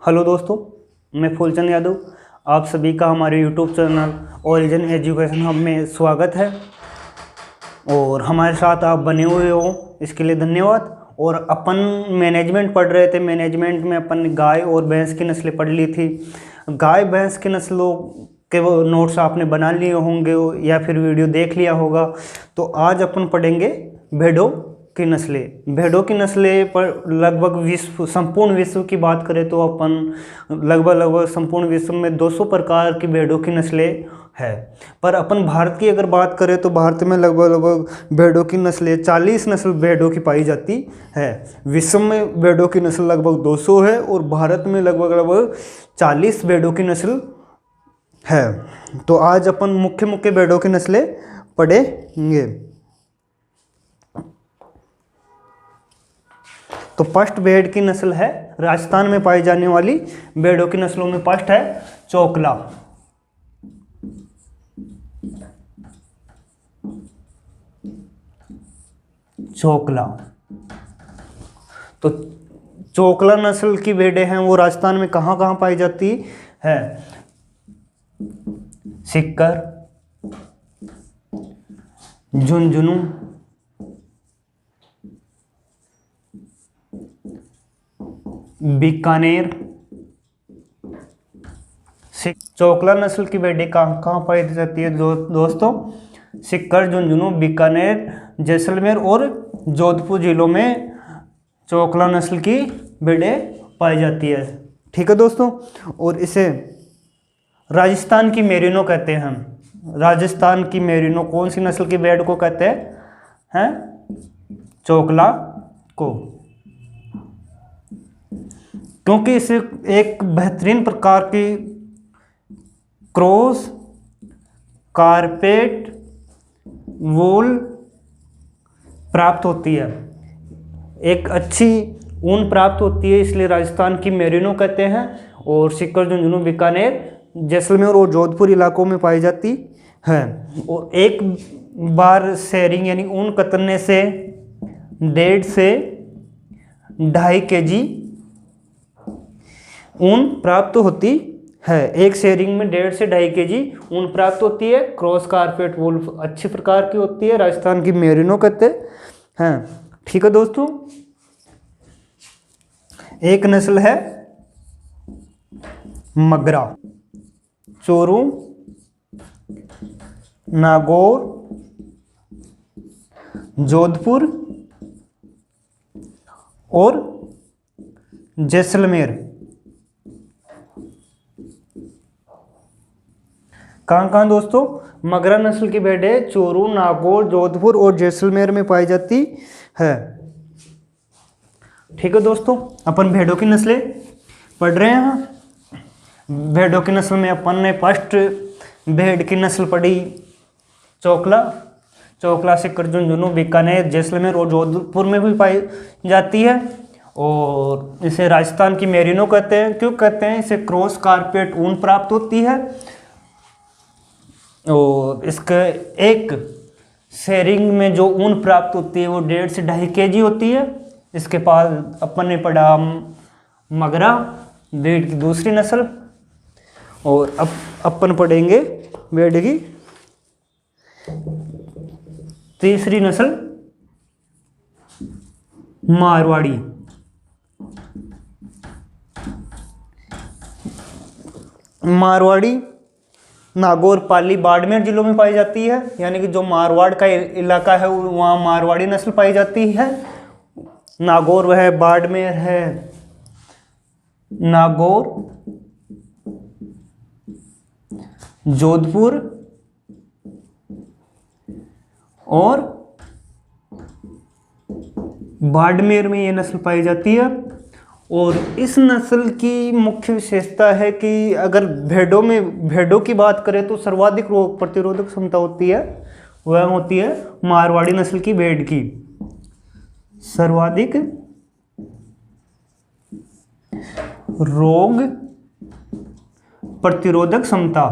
Hello दोस्तों, मैं फूलचंद यादव। आप सभी का हमारे YouTube channel origin education hub में स्वागत है और हमारे साथ आप बने हुए हो इसके लिए धन्यवाद। और अपन मैनेजमेंट पढ़ रहे थे। मैनेजमेंट में अपन गाय और भैंस की नस्लें पढ़ ली थी। गाय भैंस की नस्लों के वो नोट्स आपने बना लिए होंगे या फिर वीडियो देख लिया होगा। तो आज अपन पढ़ेंगे भेड़ों की नस्लें। भेड़ों की नस्लें पर लगभग संपूर्ण विश्व की बात करें तो अपन लगभग संपूर्ण विश्व में 200 प्रकार की भेड़ों की नस्लें है। पर अपन भारत की अगर बात करें तो भारत में लगभग भेड़ों की नस्लें 40 नस्ल भेड़ों की पाई जाती है। विश्व में भेड़ों की नस्ल लगभग 200 है और भारत में लगभग 40 भेड़ों की नस्ल है। तो आज अपन मुख्य मुख्य भेड़ों की नस्लें पढ़ेंगे। तो फर्स्ट भेड़ की नस्ल है राजस्थान में पाई जाने वाली भेड़ों की नस्लों में फर्स्ट है चोकला। चोकला तो चोकला नस्ल की भेड़ें हैं वो राजस्थान में कहाँ कहाँ पाई जाती है? सीकर, झुंझुनू, बीकानेर। चोकला नस्ल की भेड़ें कहाँ कहाँ पाई जाती है दोस्तों? सीकर, झुंझुनू, बीकानेर, जैसलमेर और जोधपुर जिलों में चोकला नस्ल की भेड़ें पाई जाती है। ठीक है दोस्तों। और इसे राजस्थान की मेरिनो कहते हैं हम। राजस्थान की मेरिनो कौन सी नस्ल की भेड़ को कहते हैं? चोकला को, क्योंकि इसे एक बेहतरीन प्रकार की क्रॉस कारपेट वूल प्राप्त होती है। एक अच्छी ऊन प्राप्त होती है, इसलिए राजस्थान की मेरिनो कहते हैं। और सीकर, झुंझुनू, बीकानेर, जैसलमेर और जोधपुर इलाकों में पाई जाती है। और एक बार शेयरिंग यानी ऊन कतरने से 1.5 से 2.5 kg ऊन प्राप्त होती है। एक शेयरिंग में 1.5 से 2.5 kg ऊन प्राप्त होती है। क्रॉस कारपेट वूल अच्छी प्रकार की होती है, राजस्थान की मेरिनो कहते हैं। ठीक है दोस्तों। एक नस्ल है मगरा। चोरू, नागौर, जोधपुर और जैसलमेर। कहाँ दोस्तों? मगरा नस्ल की भेड़ें चोरू, नागौर, जोधपुर और जैसलमेर में पाई जाती है। ठीक है दोस्तों। अपन भेड़ों की नस्लें पढ़ रहे हैं। भेड़ों की नस्ल में अपन ने फर्स्ट भेड़ की नस्ल पढ़ी चोकला। चोकला सीकर, झुंझुनू, बीकानेर, जैसलमेर और जोधपुर में भी पाई जाती है। और इसे राजस्थान की मेरिनो कहते हैं। क्यों कहते हैं? इसे क्रॉस कारपेट ऊन प्राप्त होती है और इसके एक शेयरिंग में जो ऊन प्राप्त होती है वो 1.5 से 2.5 kg होती है। इसके पास अपन ने पढ़ा मगरा, भेड़ की दूसरी नस्ल। और अब अपन पढ़ेंगे भेड़ की तीसरी नस्ल मारवाड़ी। मारवाड़ी नागौर, पाली, बाड़मेर जिलों में पाई जाती है। यानी कि जो मारवाड़ का इलाका है वहाँ मारवाड़ी नस्ल पाई जाती है। नागौर वह बाड़मेर है। नागौर, जोधपुर और बाड़मेर में ये नस्ल पाई जाती है। और इस नस्ल की मुख्य विशेषता है कि अगर भेड़ों की बात करें तो सर्वाधिक रोग प्रतिरोधक क्षमता होती है, वह होती है मारवाड़ी नस्ल की भेड़ की। सर्वाधिक रोग प्रतिरोधक क्षमता,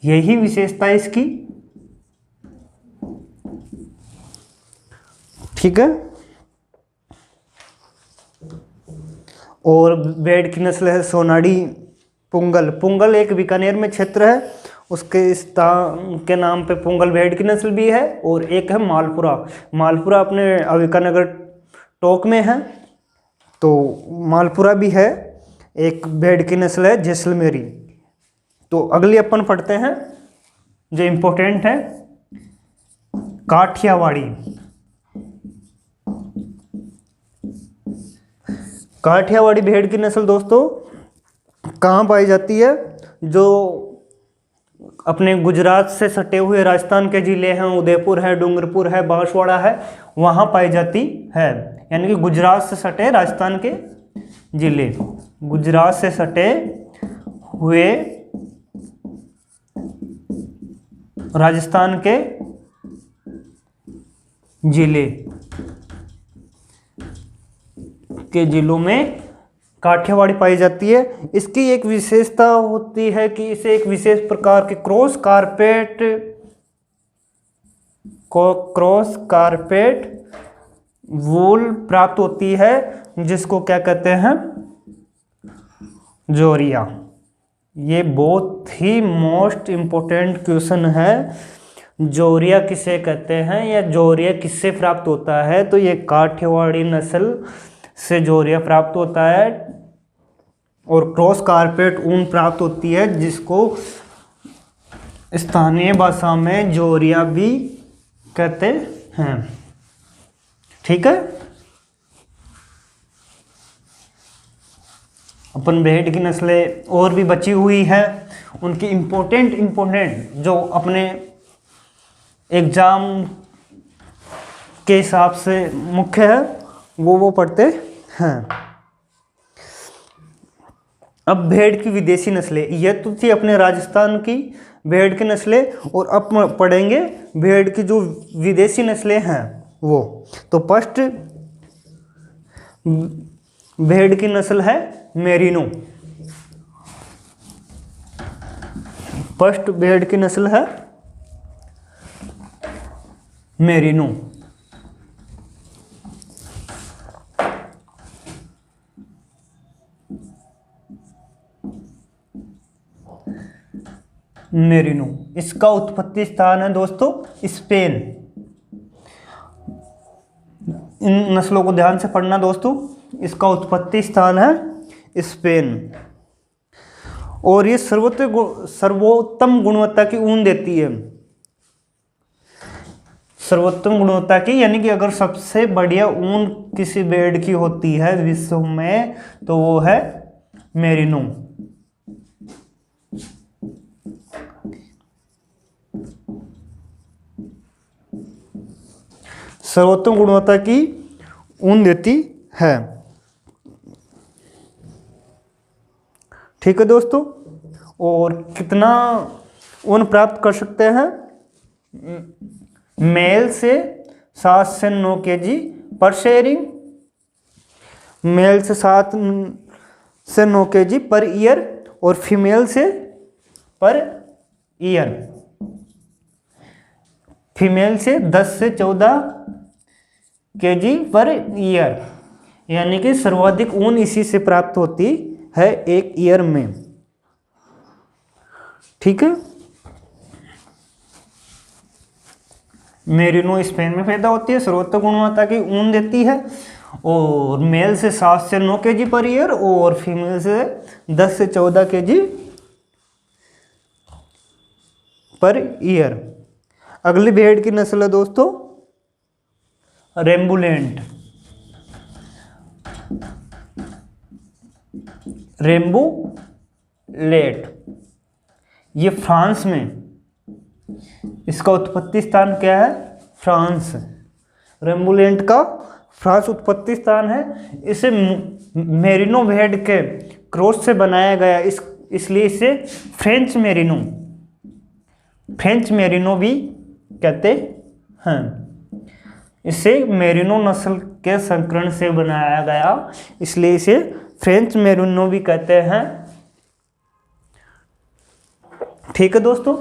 यही विशेषता है इसकी। ठीक है। और भेड़ की नस्ल है सोनाड़ी पुंगल। पुंगल एक बीकानेर में क्षेत्र है, उसके स्थान के नाम पे पुंगल भेड़ की नस्ल भी है। और एक है मालपुरा। मालपुरा अपने अविकानगर टोंक में है, तो मालपुरा भी है, एक भेड़ की नस्ल है जैसलमेरी। तो अगली अपन पढ़ते हैं जो इम्पोर्टेंट है, काठियावाड़ी। काठियावाड़ी भेड़ की नस्ल दोस्तों कहाँ पाई जाती है? जो अपने गुजरात से सटे हुए राजस्थान के ज़िले हैं, उदयपुर है, डूंगरपुर है, बांसवाड़ा है, वहाँ पाई जाती है। यानी कि गुजरात से सटे राजस्थान के ज़िले, गुजरात से सटे हुए राजस्थान के ज़िले के ज़िलों में काठियावाड़ी पाई जाती है। इसकी एक विशेषता होती है कि इसे एक विशेष प्रकार के क्रॉस कारपेट वूल प्राप्त होती है, जिसको क्या कहते हैं? जोरिया। ये बहुत ही मोस्ट इम्पोर्टेंट क्वेश्चन है, जोरिया किसे कहते हैं या जोरिया किससे प्राप्त होता है? तो ये काठियावाड़ी नस्ल से जोरिया प्राप्त होता है और क्रॉस कारपेट ऊन प्राप्त होती है, जिसको स्थानीय भाषा में जोरिया भी कहते हैं। ठीक है, अपन भेड़ की नस्लें और भी बची हुई है, उनकी इम्पोर्टेंट जो अपने एग्जाम के हिसाब से मुख्य है वो पढ़ते हैं। अब भेड़ की विदेशी नस्लें, यह तो थी अपने राजस्थान की भेड़ की नस्लें, और अब पढ़ेंगे भेड़ की जो विदेशी नस्लें हैं वो। तो फर्स्ट भेड़ की नस्ल है मेरिनो। फर्स्ट भेड़ की नस्ल है मेरिनो। मेरिनो, इसका उत्पत्ति स्थान है दोस्तों स्पेन। इन नस्लों को ध्यान से पढ़ना दोस्तों, इसका उत्पत्ति स्थान है स्पेन, और ये सर्वोत्तम गुणवत्ता की ऊन देती है। सर्वोत्तम गुणवत्ता की, यानी कि अगर सबसे बढ़िया ऊन किसी भेड़ की होती है विश्व में तो वो है मेरिनो। सर्वोत्तम गुणवत्ता की ऊन देती है। ठीक है दोस्तों, और कितना ऊन प्राप्त कर सकते हैं? मेल से 7 से 9 kg पर शेयरिंग, मेल से 7 से 9 kg पर ईयर, और फीमेल से पर ईयर, फीमेल से 10 से 14 kg पर ईयर, यानी कि सर्वाधिक ऊन इसी से प्राप्त होती है एक ईयर में। ठीक है, मेरिनो स्पेन में पैदा होती है, सर्वोत्तम गुणवत्ता की ऊन देती है, और मेल से 7 से 9 kg पर ईयर, और फीमेल से 10 से 14 kg पर ईयर। अगली भेड़ की नस्ल है दोस्तों रेम्बुलेंट। रेम्बुलेट, ये फ्रांस में, इसका उत्पत्ति स्थान क्या है? फ्रांस। रेम्बुलेंट का फ्रांस उत्पत्ति स्थान है। इसे मेरिनो भेड़ के क्रॉस से बनाया गया, इसलिए इसे फ्रेंच मेरिनो भी कहते हैं। इसे मेरिनो नस्ल के संकरण से बनाया गया, इसलिए इसे फ्रेंच मेरिनो भी कहते हैं। ठीक है दोस्तों,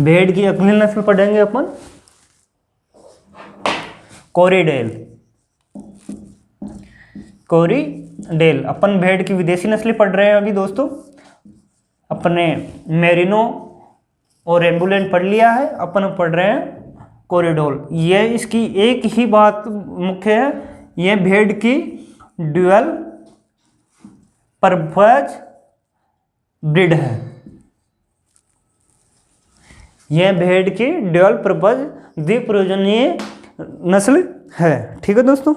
भेड़ की अगली नस्ल पढ़ेंगे अपन कोरिडेल। कोरिडेल। अपन भेड़ की विदेशी नस्लें पढ़ रहे हैं अभी दोस्तों। अपने मेरिनो और एम्बुलेंट पढ़ लिया है, अपन पढ़ रहे हैं कोरिडोल। ये इसकी एक ही बात मुख्य है, ये भेड़ की ड्यूअल पर्पज ब्रीड है। यह भेड़ की ड्यूअल पर्पज द्विप्रयोजनीय नस्ल है। ठीक है दोस्तों,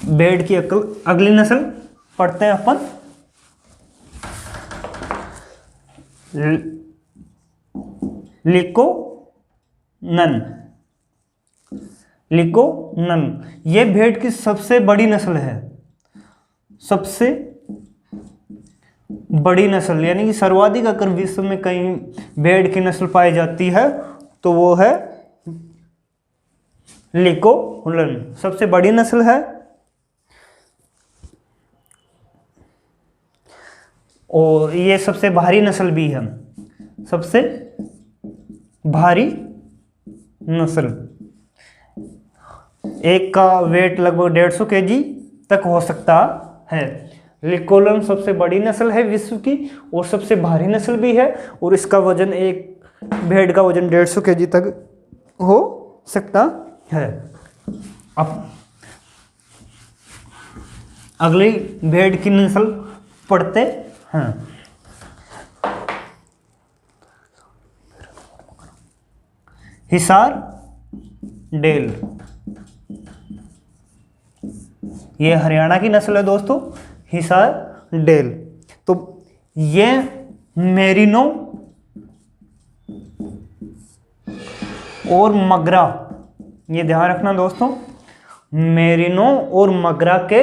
भेड़ की अगली नस्ल पढ़ते हैं अपन, लिकोनन। लिकोनन ये भेड़ की सबसे बड़ी नस्ल है, सबसे बड़ी नस्ल, यानी कि सर्वाधिक अगर विश्व में कहीं भेड़ की नस्ल पाई जाती है तो वो है लिकोनन, सबसे बड़ी नस्ल है। और ये सबसे भारी नस्ल भी है, सबसे भारी नस्ल। एक का वेट लगभग 150 kg तक हो सकता है। लिकोलन सबसे बड़ी नस्ल है विश्व की और सबसे भारी नस्ल भी है, और इसका वजन, एक भेड़ का वजन 150 kg तक हो सकता है। अब अगली भेड़ की नस्ल पढ़ते हैं। हिसार डेल। ये हरियाणा की नस्ल है दोस्तों, हिसार डेल। तो ये मेरिनो और मगरा, ये ध्यान रखना दोस्तों, मेरिनो और मगरा के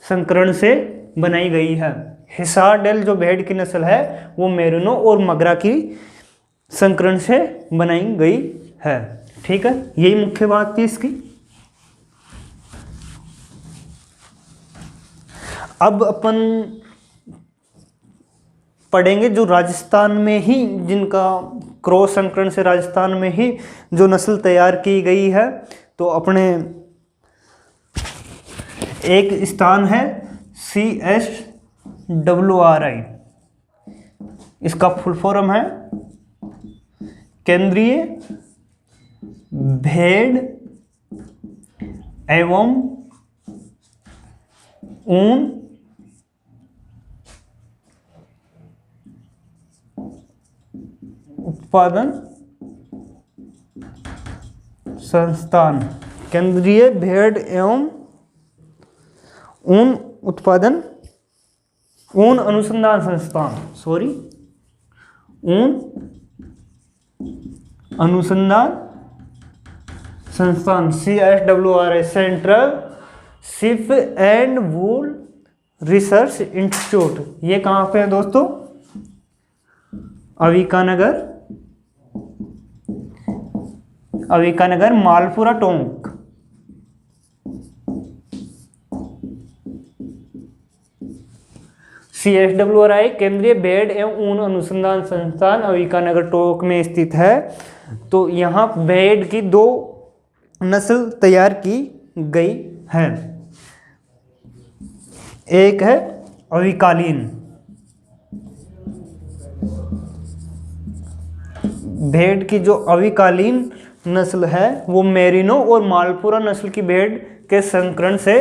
संकरण से बनाई गई है। हिसार डेल जो भेड़ की नस्ल है वो मेरिनो और मगरा की संकरण से बनाई गई है। ठीक है, यही मुख्य बात थी इसकी। अब अपन पढ़ेंगे जो राजस्थान में ही, जिनका क्रॉस संकरण से राजस्थान में ही जो नस्ल तैयार की गई है। तो अपने एक स्थान है CSWRI, इसका फुल फॉर्म है केंद्रीय भेड़ एवं ऊन उत्पादन संस्थान। केंद्रीय भेड़ एवं ऊन उत्पादन, ऊन अनुसंधान संस्थान, सॉरी, ऊन अनुसंधान संस्थान, CSWRI, central ship and wool research institute. ये कहाँ पे है दोस्तों? अविकानगर, अविकानगर, मालपुरा टोंक। CSWRI केंद्रीय भेड़ एवं ऊन अनुसंधान संस्थान अविकानगर टोंक में स्थित है। तो यहाँ भेड़ की 2 नस्ल तैयार की गई है। एक है अविकालीन, भेड़ की जो अविकालीन नस्ल है वो मेरिनो और मालपुरा नस्ल की भेड़ के संकरण से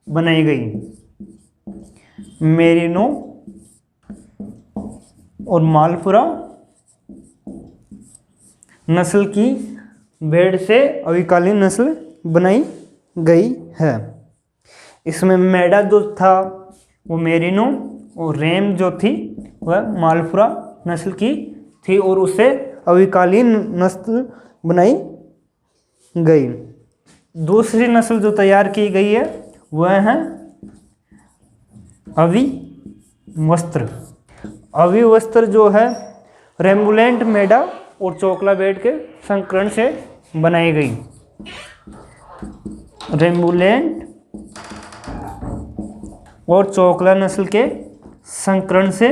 बनाई गई। मेरिनो और मालपुरा नस्ल की भेड़ से अविकालीन नस्ल बनाई गई है। इसमें मेढ़ा जो था वो मेरिनो और रेम जो थी वह मालपुरा नस्ल की थी, और उससे अविकालीन नस्ल बनाई गई। दूसरी नस्ल जो तैयार की गई है वह है अविवस्त्र। अविवस्त्र जो है रेम्बुलेंट मेढ़ा और चोकला भेड़ के संकरण से बनाई गई। रेम्बुलेंट और चोकला नस्ल के संकरण से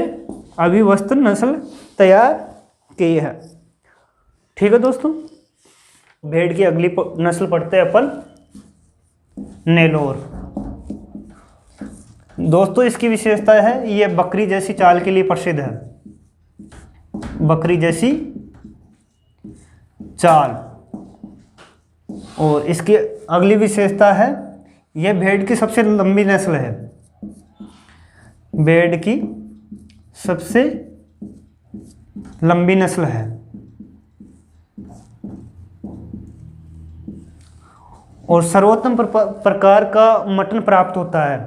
अविवस्त्र नस्ल तैयार की है। ठीक है दोस्तों, भेड़ की अगली नस्ल पढ़ते हैं अपन नेलोर। दोस्तों इसकी विशेषता है ये बकरी जैसी चाल के लिए प्रसिद्ध है, बकरी जैसी चाल। और इसकी अगली विशेषता है यह भेड़ की सबसे लंबी नस्ल है, भेड़ की सबसे लंबी नस्ल है। और सर्वोत्तम प्रकार का मटन प्राप्त होता है,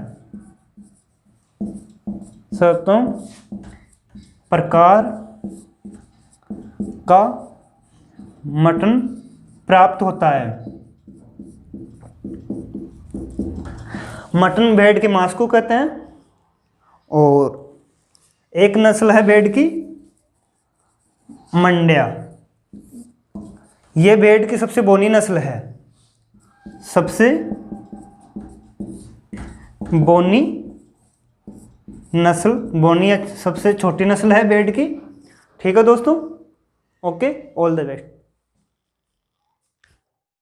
सर्वोत्तम प्रकार का मटन प्राप्त होता है। मटन भेड़ के मांस को कहते हैं। और एक नस्ल है भेड़ की मंड्या, यह भेड़ की सबसे बोनी नस्ल है, सबसे बोनी नस्ल, बोनी सबसे छोटी नस्ल है भेड़ की। ठीक है दोस्तों, ओके, ऑल द बेस्ट।